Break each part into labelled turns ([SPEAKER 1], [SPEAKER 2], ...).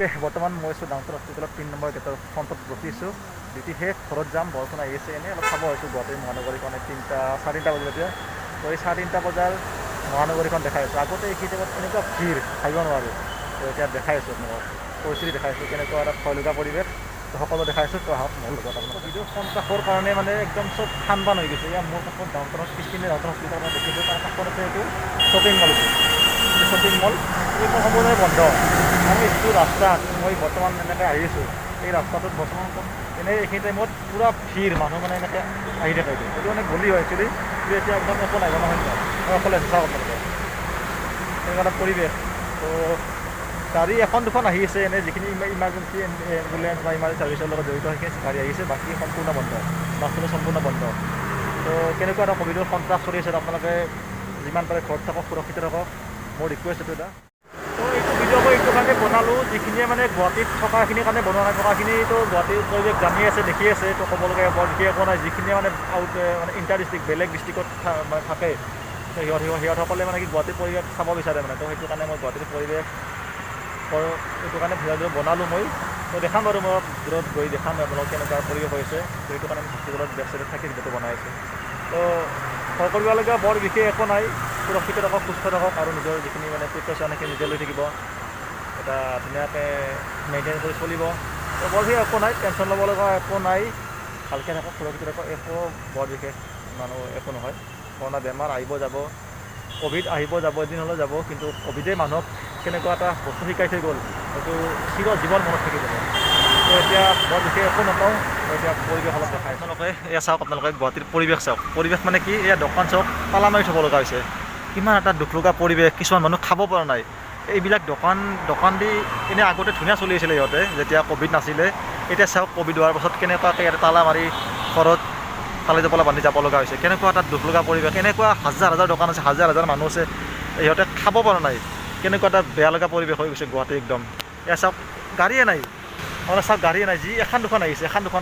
[SPEAKER 1] Okay বৰ্তমান মই আছোঁ ডাউনটাউন হস্পিটেলত 3 নম্বৰ গেটৰ ফ্ৰণ্টত ৰখিছোঁ। ডিউটি শেষ, ঘৰত যাম। বৰষুণ আহি আছে, এনেই অলপ চাব আহিছোঁ গুৱাহাটী মহানগৰীখন। 3:30 বজাত এতিয়া তো এই 3:30 বজাৰ মহানগৰীখন দেখাই আছোঁ। আগতে এই টাইমত এনেকুৱা ভিৰ ভাবিব নোৱাৰোঁ। তো এতিয়া দেখাই আছোঁ আপোনালোকক, পৰিস্থিতি দেখাই আছোঁ কেনেকুৱা এটা ভয় লগা পৰিৱেশ। তো সকলো দেখাই আছোঁ। তো আহক মোৰ লগত আপোনালোক। ভিডিঅ' সন্ত্ৰাসৰ কাৰণে মানে একদম চব খান-বান হৈ গৈছে। এয়া মোৰ কাষত ডাউনটাউনত পিছপিনে ডাউনটাউন হস্পিটেল মই দেখিছোঁ, তাৰ কাষত আছে এইটো শ্বপিং মল। শ্বপিং মল এই সম্পূৰ্ণই বন্ধ। আৰু এইটো ৰাস্তাত মই বৰ্তমান এনেকৈ আহি আছোঁ। এই ৰাস্তাটোত বৰ্তমান এনেই এইখিনি টাইমত পূৰা ভিৰ, মানুহ মানে এনেকৈ আহি থাকে। এইটো মানে গলি হয় একচুৱেলি, কিন্তু এতিয়া একদম একো নাই নহয়। মই অকলে চাওঁ আপোনালোকে এনেকুৱা এটা পৰিৱেশ। তো গাড়ী এখন দুখন আহি আছে, এনেই যিখিনি ইমাৰ্জেঞ্চি এম্বুলেঞ্চ বা ইমাৰ্জেঞ্চি ছাৰ্ভিচৰ লগত জড়িত সেইখিনি গাড়ী আহিছে, বাকী সম্পূৰ্ণ বন্ধ। ৰাস্তাটো সম্পূৰ্ণ বন্ধ। তো কেনেকুৱা এটা ক'ভিডৰ সন্ত্ৰাস চলি আছে, আপোনালোকে যিমান পাৰে ঘৰত থাকক, সুৰক্ষিত থাকক, মোৰ ৰিকুৱেষ্ট এইটো এটা। তো এইটো ভিডিঅ' মই এইটো কাৰণে বনালোঁ, যিখিনিয়ে মানে গুৱাহাটীত থকাখিনিৰ কাৰণে বনোৱা নাই। থকাখিনিতো গুৱাহাটীৰ পৰিৱেশ জানি আছে, দেখি আছে। তো ক'বলগীয়া বৰ বিশেষ একো নাই। যিখিনিয়ে মানে মানে ইণ্টাৰ ডিষ্ট্ৰিক্ট বেলেগ ডিষ্ট্ৰিক্টত মানে থাকে, সিহঁতসকলে মানে কি গুৱাহাটীৰ পৰিৱেশ চাব বিচাৰে মানে। তো সেইটো কাৰণে মই গুৱাহাটীৰ পৰিৱেশ এইটো কাৰণে ভিডিঅ' বনালোঁ মই। তো দেখাম বাৰু, মই দূৰত গৈ দেখাম আপোনালোক কেনেকুৱা পৰিৱেশ হৈছে। তো সেইটো কাৰণে হস্পিটেলত বেক চাইডত থাকি ভিডিঅ'টো বনাই আছোঁ। তো ভয় কৰিবলগীয়া বৰ বিশেষ একো নাই। সুৰক্ষিত থাকক, সুস্থ থাকক, আৰু নিজৰ যিখিনি মানে প্ৰিকশ্যন সেইখিনি নিজে লৈ থাকিব। এটা ধুনীয়াকৈ মেইনটেইন কৰি চলিব। তো বৰ বিশেষ একো নাই, টেনশ্যন ল'ব লগা একো নাই। ভালকৈ থাকক, সুৰক্ষিত থাকক, একো বৰ বিশেষ মানুহ একো নহয়। কৰোণা বেমাৰ আহিব যাব, ক'ভিড আহিব যাব, এদিন হ'লেও যাব। কিন্তু ক'ভিডে মানুহক কেনেকুৱা এটা বস্তু শিকাই থৈ গ'ল, সেইটো চিৰ জীৱন মনত থাকি যাব। তো এতিয়া বৰ বিশেষ একো নকওঁ। এতিয়া পৰিৱেশ অলপ দেখাই আপোনালোকে। এয়া চাওক, আপোনালোকে গুৱাহাটীৰ পৰিৱেশ চাওক। পৰিৱেশ মানে কি, এয়া দোকান চাওক তালা মাৰি থ'ব লগা হৈছে। কিমান এটা দুখ লগা পৰিৱেশ। কিছুমান মানুহ খাব পৰা নাই। এইবিলাক দোকান দি এনেই আগতে ধুনীয়া চলি আছিলে সিহঁতে, যেতিয়া ক'ভিড নাছিলে। এতিয়া চাওক, ক'ভিড হোৱাৰ পাছত কেনেকুৱাকৈ ইয়াতে তালা মাৰি ঘৰত তালি টোপলা বান্ধি যাব লগা হৈছে। কেনেকুৱা এটা দুখ লগা পৰিৱেশ। এনেকুৱা হাজাৰ হাজাৰ দোকান আছে, হাজাৰ হাজাৰ মানুহ আছে, সিহঁতে খাব পৰা নাই। কেনেকুৱা এটা বেয়া লগা পৰিৱেশ হৈ গৈছে গুৱাহাটী একদম। এয়া চাওক, গাড়ীয়ে নাই। আপোনালোকে চাওক, গাড়ীয়ে নাই। যি এখন দুখন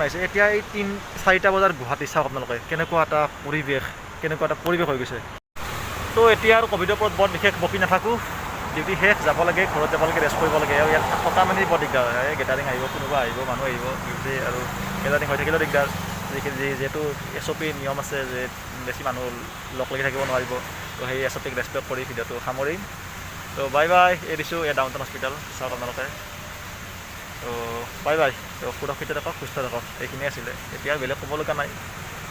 [SPEAKER 1] আহিছে, এতিয়া এই 3-4টা বজাৰ গুৱাহাটী চাওক আপোনালোকে, কেনেকুৱা এটা পৰিৱেশ, কেনেকুৱা এটা পৰিৱেশ হৈ গৈছে। তো এতিয়া আৰু ক'ভিডৰ ওপৰত বৰ বিশেষ বকি নাথাকোঁ। ডিউটি শেষ, যাব লাগে, ঘৰত যাব লাগে, ৰেষ্ট কৰিব লাগে। আৰু ইয়াত থকা মানে বৰ দিগদাৰ হয়। গেটাৰিং আহিব, কোনোবা আহিব, মানুহ আহিব, ডিউটি আৰু গেটাৰিং হৈ থাকিলেও দিগদাৰ। যিহেতু SOP নিয়ম আছে যে বেছি মানুহ লগ লাগি থাকিব নোৱাৰিব। তো সেই SOPক ৰেচপেক্ট কৰি ভিডিঅ'টো সামৰিম। তো বাই বাই, এৰিছোঁ এই ডাউনটাউন হস্পিটেল চাওক আপোনালোকে। তো বাই বাই। তো সুৰক্ষিত থাকক, সুস্থ থাকক, এইখিনিয়ে আছিলে। এতিয়া বেলেগ ক'ব লগা নাই।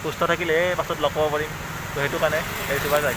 [SPEAKER 1] সুস্থ থাকিলে পাছত লগ পাব পাৰিম। তো সেইটো কাৰণে এৰিছোঁ, বাই বাই।